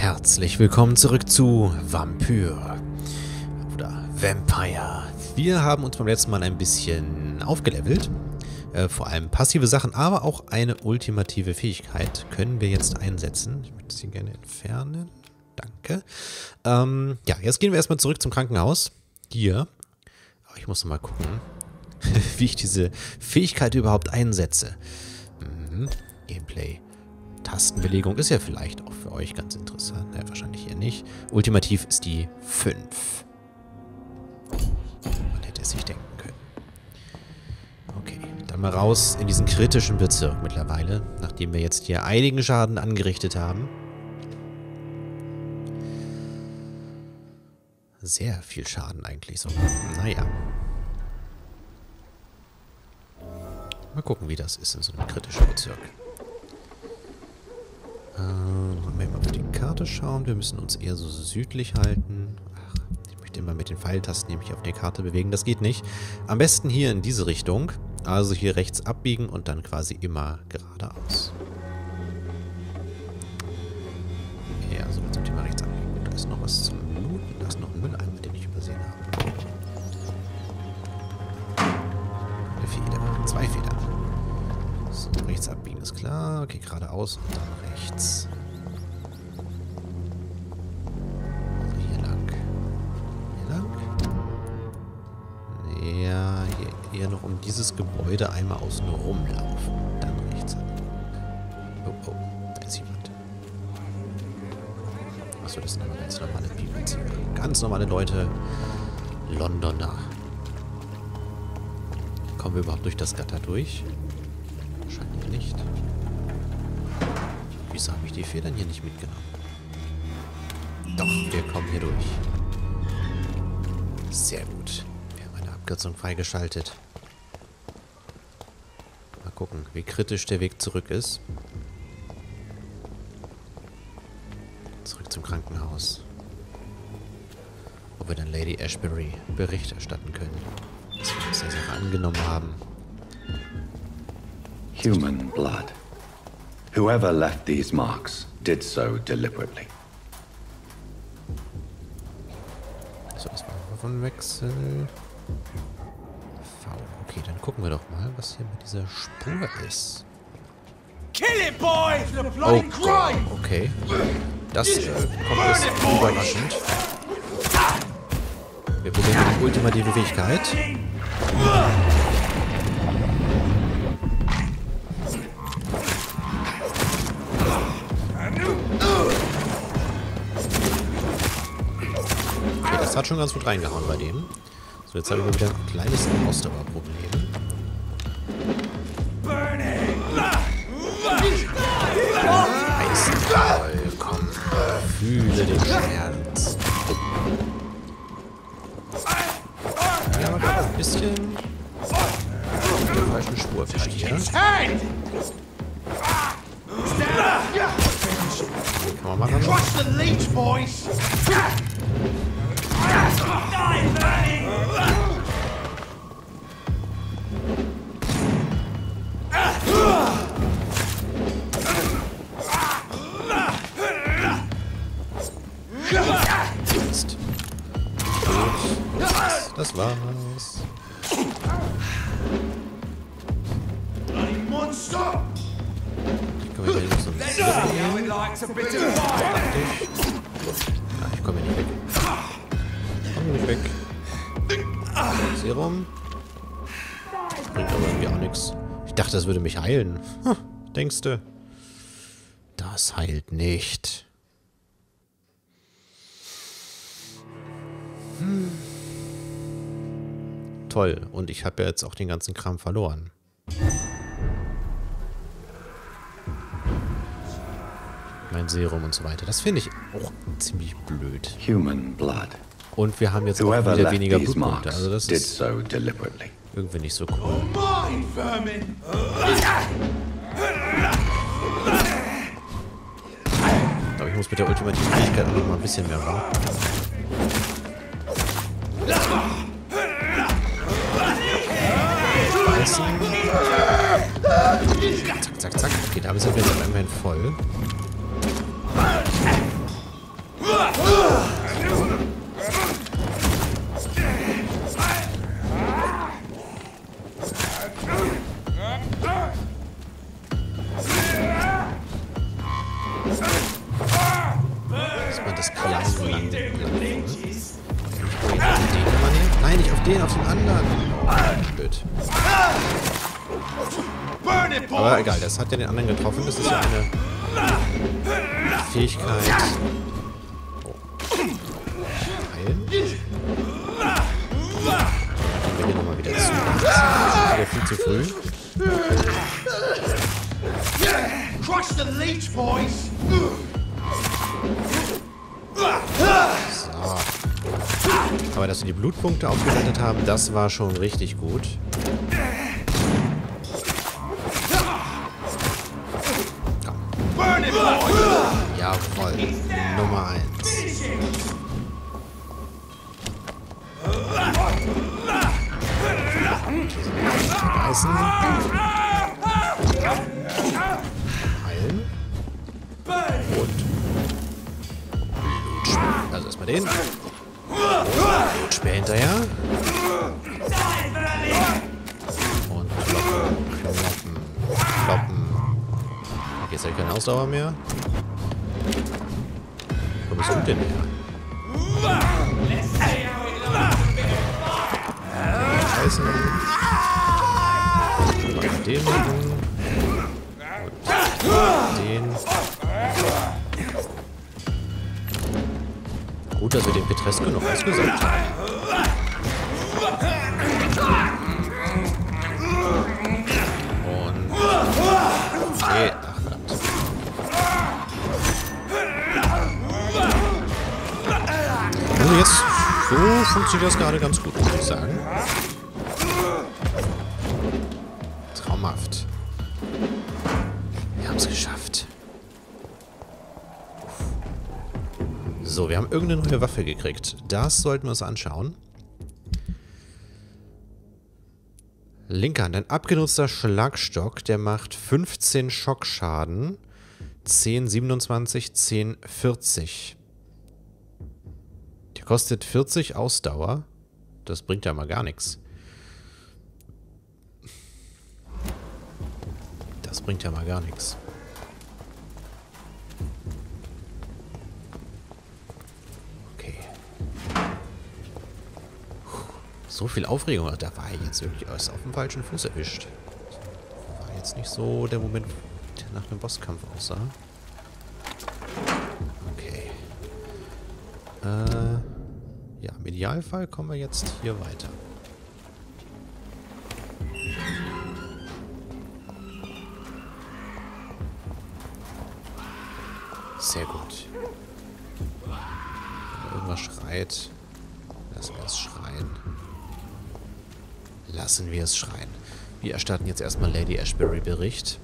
Herzlich willkommen zurück zu Vampyr oder Vampyr. Wir haben uns beim letzten Mal ein bisschen aufgelevelt. Vor allem passive Sachen, aber auch eine ultimative Fähigkeit können wir jetzt einsetzen. Ich möchte sie gerne entfernen. Danke. Ja, jetzt gehen wir erstmal zurück zum Krankenhaus. Hier. Aber ich muss noch mal gucken, wie ich diese Fähigkeit überhaupt einsetze. Gameplay. Tastenbelegung ist ja vielleicht auch für euch ganz interessant. Naja, wahrscheinlich hier nicht. Ultimativ ist die 5. Man hätte es sich denken können. Okay, dann mal raus in diesen kritischen Bezirk mittlerweile, nachdem wir jetzt hier einigen Schaden angerichtet haben. Sehr viel Schaden eigentlich sogar. Naja. Mal gucken, wie das ist in so einem kritischen Bezirk. Wollen wir mal auf die Karte schauen. Wir müssen uns eher so südlich halten. Ach, ich möchte immer mit den Pfeiltasten nämlich auf der Karte bewegen. Das geht nicht. Am besten hier in diese Richtung. Also hier rechts abbiegen und dann quasi immer geradeaus. Ja, so jetzt sind wir mal rechts abbiegen. Und da ist noch was zum Looten. Da ist noch ein Mülleimer, den ich übersehen habe. Eine Feder. 2 Federn. So, rechts abbiegen ist klar. Okay, geradeaus und dann rechts. Also hier lang. Hier lang? Ja, hier eher noch um dieses Gebäude einmal außen rumlaufen. Dann rechts ab. Oh, oh, da ist jemand. Achso, das sind aber ganz normale People. Ganz normale Leute. Londoner. Kommen wir überhaupt durch das Gatter durch? Wahrscheinlich nicht. Wieso habe ich die Federn hier nicht mitgenommen? Doch, wir kommen hier durch. Sehr gut. Wir haben eine Abkürzung freigeschaltet. Mal gucken, wie kritisch der Weg zurück ist. Zurück zum Krankenhaus. Wo wir dann Lady Ashbury Bericht erstatten können, dass wir uns der Sache angenommen haben. Human blood. Whoever left these marks did so deliberately. So, das war Waffenwechsel. V. Okay, dann gucken wir doch mal, was hier mit dieser Spur ist. Oh Gott, okay. Das kommt jetzt überraschend. Wir probieren die ultimative Fähigkeit. Okay, das hat schon ganz gut reingehauen bei dem. So, jetzt habe ich wieder ein kleines Ausdauerproblem. Eisenball, komm. Fühle den Schmerz. Ja, aber ein bisschen auf der falschen Spur vielleicht, ja? Kann man machen. Mist. Gut. Das war's. Ich komme hier nicht so ein bisschen. Ich komme hier nicht weg. Ich komme nicht weg. Serum. Bringt aber irgendwie auch nichts. Ich dachte, das würde mich heilen. Denkst du? Das heilt nicht. Toll. Und ich habe ja jetzt auch den ganzen Kram verloren. Mein Serum und so weiter. Das finde ich auch ziemlich blöd. Human blood. Und wir haben jetzt auch wieder weniger Blutpunkte. Also das ist irgendwie nicht so cool. Ich glaube, ich muss mit der ultimativen Fähigkeit auch noch mal ein bisschen mehr machen. Beißen. Zack, zack, zack. Okay, damit sind wir jetzt immerhin voll. das Klauen landen. Nein, nicht auf den, auf den anderen. Blöd. Aber egal, das hat ja den anderen getroffen. Das ist ja eine Fähigkeit. Oh. Heilen. Gehen wir hier nochmal wieder zu. Das ist wieder viel zu früh. So. Aber dass wir die Blutpunkte aufgewertet haben, das war schon richtig gut. Jawohl, Nummer 1. Reißen. Heilen. Und Blutspeer. Also erstmal den. Blutspeer hinterher. Und kloppen. Okay, jetzt habe ich keine Ausdauer mehr. Wo bist du denn her? Reißen. Und den machen. Und den. Gut, dass wir den Petrescu noch ausgesetzt haben. Und... Okay, ach verdammt. Also jetzt, so funktioniert das gerade ganz gut, muss ich sagen. Traumhaft. Wir haben es geschafft. So, wir haben irgendeine neue Waffe gekriegt. Das sollten wir uns anschauen. Linke Hand, ein abgenutzter Schlagstock, der macht 15 Schockschaden. 10, 27, 10, 40. Der kostet 40 Ausdauer. Das bringt ja mal gar nichts. Das bringt ja mal gar nichts. Okay. So viel Aufregung. Da war ich jetzt wirklich auf dem falschen Fuß erwischt. War jetzt nicht so der Moment, der nach einem Bosskampf aussah. Okay. Ja, im Idealfall kommen wir jetzt hier weiter. Sehr gut. Wenn irgendwas schreit, lassen wir es schreien. Lassen wir es schreien. Wir erstatten jetzt erstmal Lady Ashbury Bericht.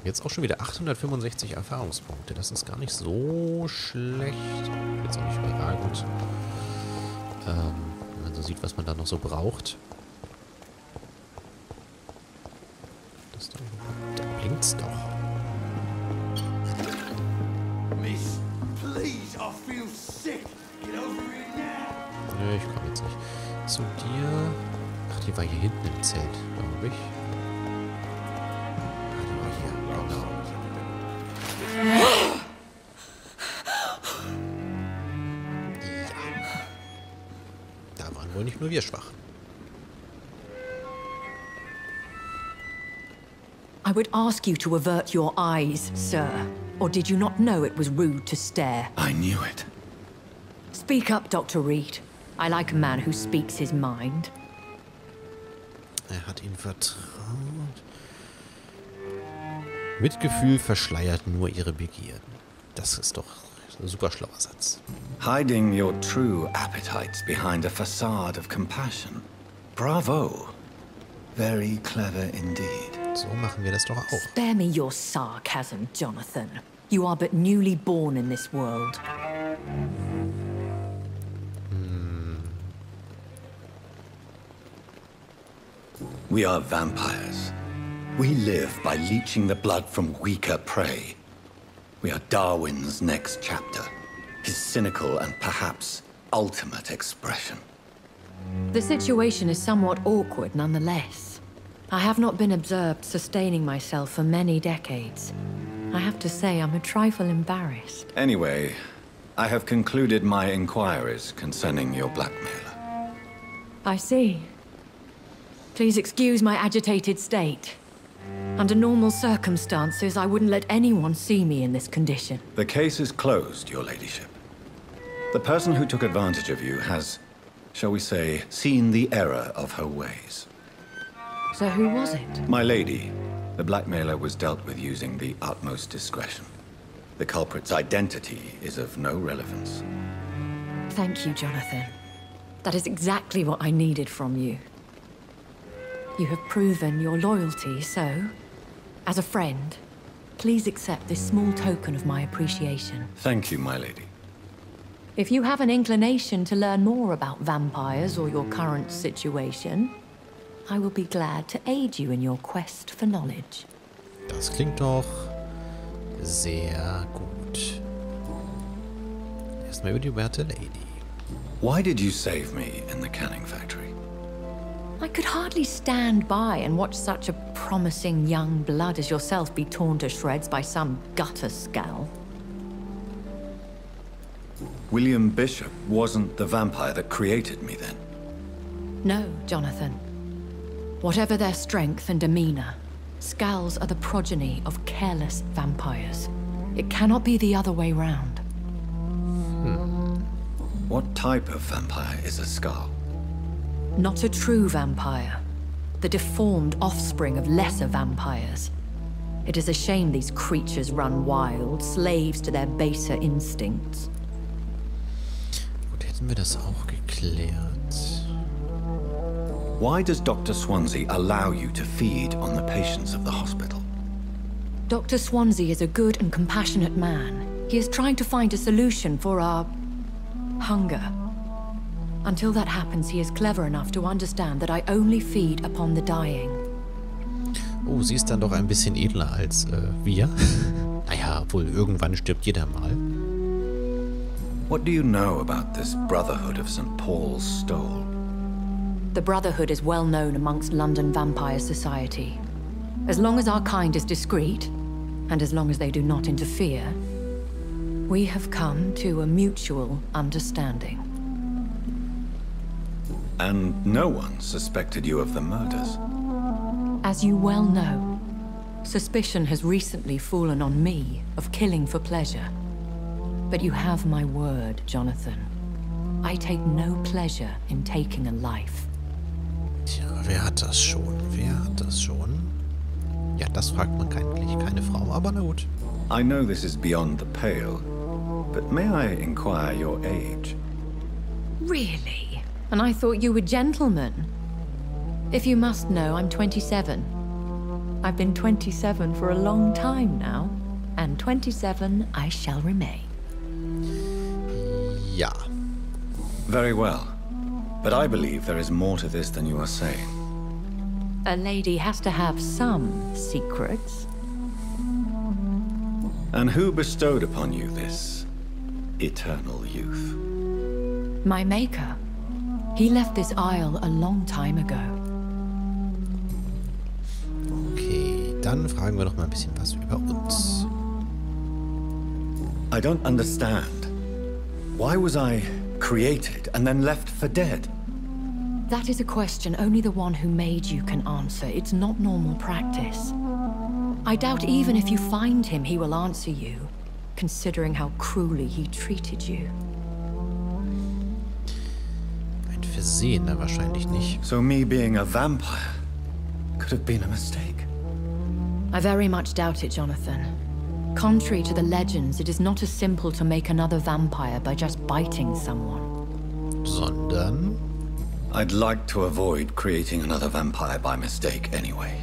Jetzt auch schon wieder 865 Erfahrungspunkte. Das ist gar nicht so schlecht. Jetzt auch nicht überragend. Wenn man so sieht, was man da noch so braucht. Das da blinkt's doch. Miss, please, I feel sick. Get over here now. Nö, ich komme jetzt nicht. Zu dir. Ach, die war hier hinten im Zelt, glaube ich. Ah, die war hier, genau. Ja. Da waren wohl nicht nur wir schwach. I would ask you to avert your eyes, sir. Or did you not know it was rude to stare? I knew it. Speak up, Dr. Reed. I like a man who speaks his mind. Er hat ihn vertraut. Mitgefühl verschleiert nur ihre Begierden. Das ist doch ein super schlauer Satz. Hiding your true appetites behind a facade of compassion. Bravo. Very clever indeed. So machen wir das doch auch. Spare me your sarcasm, Jonathan. You are but newly born in this world. We are vampires. We live by leeching the blood from weaker prey. We are Darwin's next chapter. His cynical and perhaps ultimate expression. The situation is somewhat awkward nonetheless. I have not been observed sustaining myself for many decades. I have to say, I'm a trifle embarrassed. Anyway, I have concluded my inquiries concerning your blackmailer. I see. Please excuse my agitated state. Under normal circumstances, I wouldn't let anyone see me in this condition. The case is closed, your ladyship. The person who took advantage of you has, shall we say, seen the error of her ways. So who was it? My lady, the blackmailer was dealt with using the utmost discretion. The culprit's identity is of no relevance. Thank you, Jonathan. That is exactly what I needed from you. You have proven your loyalty, so, as a friend, please accept this small token of my appreciation. Thank you, my lady. If you have an inclination to learn more about vampires or your current situation, I will be glad to aid you in your quest for knowledge. Das klingt doch sehr gut. Erstmal über die Werte Lady. Why did you save me in the canning factory? I could hardly stand by and watch such a promising young blood as yourself be torn to shreds by some gutter scowl. William Bishop wasn't the vampire that created me then. No, Jonathan. Whatever their strength and demeanor, Scowls are the progeny of careless vampires. It cannot be the other way round. What type of vampire is a Scowl? Not a true vampire. The deformed offspring of lesser vampires. It is a shame these creatures run wild, slaves to their baser instincts. Gut, hätten wir das auch geklärt. Why does Dr. Swansea allow you to feed on the patients of the hospital? Dr. Swansea is a good and compassionate man. He is trying to find a solution for our hunger. Until that happens, he is clever enough to understand that I only feed upon the dying. Oh, sie ist dann doch ein bisschen edler als wir. Naja, wohl irgendwann stirbt jeder mal. What do you know about this Brotherhood of St. Paul's Stole? The Brotherhood is well known amongst London Vampire Society. As long as our kind is discreet, and as long as they do not interfere, we have come to a mutual understanding. And no one suspected you of the murders? As you well know, suspicion has recently fallen on me of killing for pleasure. But you have my word, Jonathan. I take no pleasure in taking a life. Tja, wer hat das schon? Wer hat das schon? Ja, das fragt man eigentlich keine Frau, aber na gut. I know this is beyond the pale, but may I inquire your age? Really? And I thought you were gentlemen. If you must know, I'm 27. I've been 27 for a long time now, and 27 I shall remain. Ja. Very well. But I believe there is more to this than you are saying. A lady has to have some secrets. And who bestowed upon you this eternal youth? My maker. He left this isle a long time ago. Okay, dann fragen wir doch mal ein bisschen was über uns. I don't understand. Why was I created and then left for dead? That is a question only the one who made you can answer. It's not normal practice. I doubt even if you find him, he will answer you, considering how cruelly he treated you. Ein Versehen, wahrscheinlich nicht. So me being a vampire could have been a mistake. I very much doubt it, Jonathan. Contrary to the legends, it is not as simple to make another vampire by just biting someone. Sondern? I'd like to avoid creating another vampire by mistake anyway.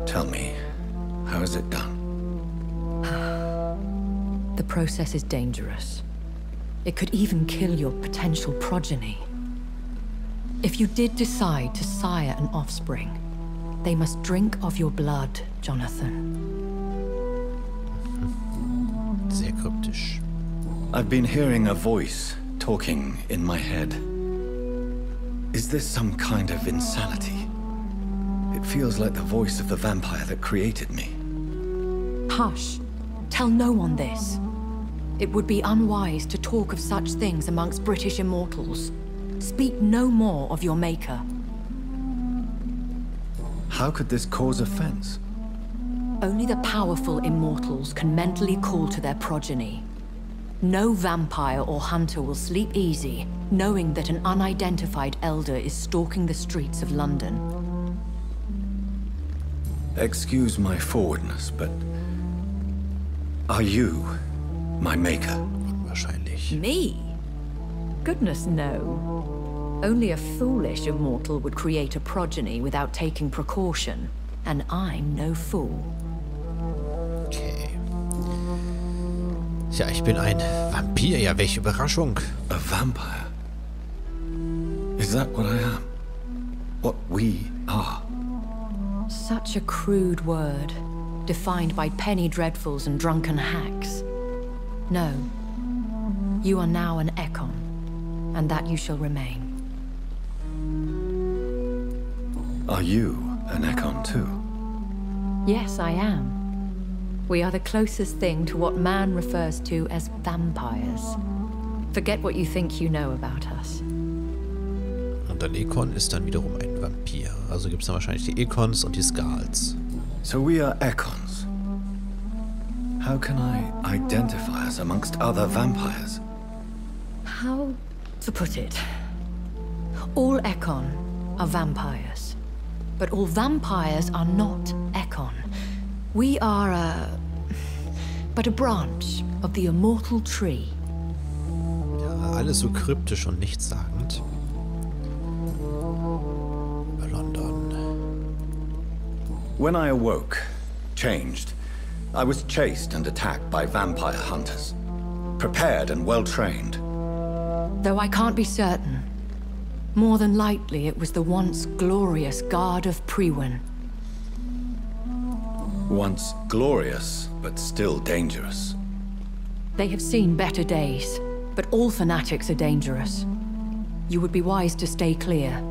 Tell me, how is it done? The process is dangerous. It could even kill your potential progeny. If you did decide to sire an offspring, they must drink of your blood, Jonathan. Sehr kryptisch. I've been hearing a voice talking in my head. Is this some kind of insanity? It feels like the voice of the vampire that created me. Hush. Tell no one this. It would be unwise to talk of such things amongst British immortals. Speak no more of your maker. How could this cause offense? Only the powerful immortals can mentally call to their progeny. No vampire or hunter will sleep easy, knowing that an unidentified elder is stalking the streets of London. Excuse my forwardness, but... are you my maker? Wahrscheinlich. Me? Goodness, no. Only a foolish immortal would create a progeny without taking precaution, and I'm no fool. Okay. Ja, ich bin ein Vampir. Ja, welche Überraschung. A vampire? Is that what I am? What we are? Such a crude word, defined by penny dreadfuls and drunken hacks. No. You are now an Ekon, and that you shall remain. Are you an Ekon too? Yes, I am. We are the closest thing to what man refers to as vampires. Forget what you think you know about us. Und ein Ekon ist dann wiederum ein Vampir. Also gibt es dann wahrscheinlich die Ekons und die Skals. So we are Ekons. How can I identify us amongst other vampires? How to put it? All Ekon are vampires. But all vampires are not Ekon. We are but a branch of the immortal tree. Ja, alles so kryptisch und nichtssagend. Über London. When I awoke, changed, I was chased and attacked by vampire hunters. Prepared and well-trained. Though I can't be certain. More than likely, it was the once glorious Guard of Priwen. Once glorious, but still dangerous. They have seen better days, but all fanatics are dangerous. You would be wise to stay clear.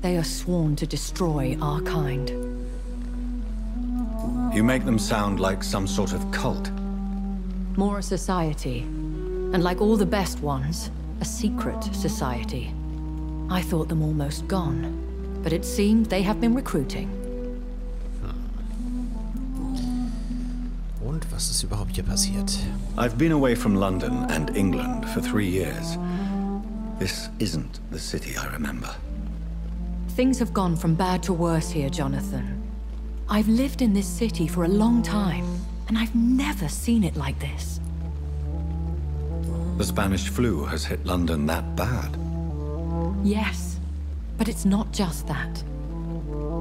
They are sworn to destroy our kind. You make them sound like some sort of cult. More a society, and like all the best ones, a secret society. I thought them almost gone, but it seemed they have been recruiting. Und was ist überhaupt hier passiert? I've been away from London and England for 3 years. This isn't the city I remember. Things have gone from bad to worse here, Jonathan. I've lived in this city for a long time, and I've never seen it like this. The Spanish flu has hit London that bad. Yes, but it's not just that.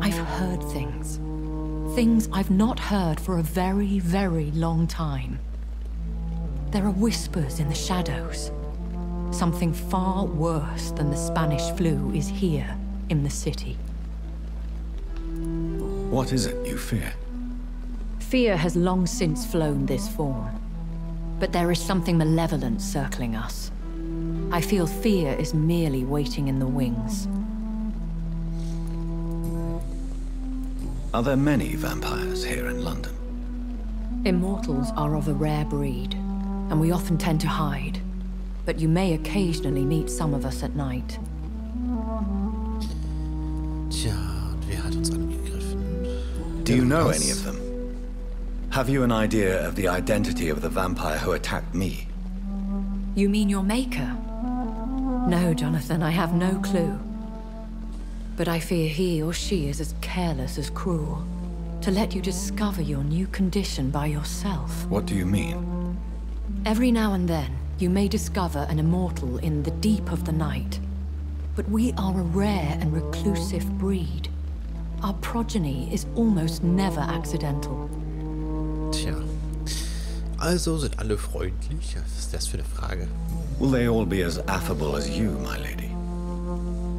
I've heard things. Things I've not heard for a very, very long time. There are whispers in the shadows. Something far worse than the Spanish flu is here in the city. What is it you fear? Fear has long since flown this form. But there is something malevolent circling us. I feel fear is merely waiting in the wings. Are there many vampires here in London? Immortals are of a rare breed, and we often tend to hide. But you may occasionally meet some of us at night. Tja, und wer hat uns angegriffen? Do you know any of them? Have you an idea of the identity of the vampire who attacked me? You mean your maker? No, Jonathan, I have no clue. But I fear he or she is as careless as cruel. To let you discover your new condition by yourself. What do you mean? Every now and then, you may discover an immortal in the deep of the night. But we are a rare and reclusive breed. Our progeny is almost never accidental. Tja. Also sind alle freundlich? Was ist das für eine Frage? Will they all be as affable as you, my lady?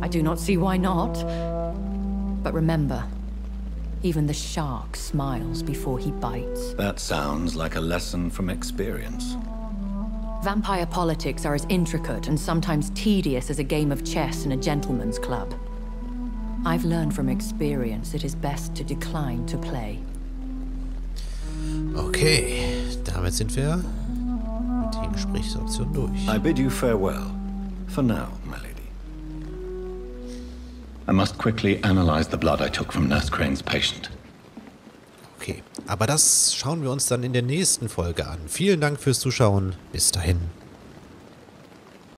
I do not see why not. But remember, even the shark smiles before he bites. That sounds like a lesson from experience. Vampire politics are as intricate and sometimes tedious as a game of chess in a gentleman's club. I've learned from experience it is best to decline to play. Okay, damit sind wir mit den Gesprächsoptionen durch. I bid you farewell. For now, my lady. I must quickly analyze the blood I took from Nurse Crane's patient. Okay, aber das schauen wir uns dann in der nächsten Folge an. Vielen Dank fürs Zuschauen. Bis dahin.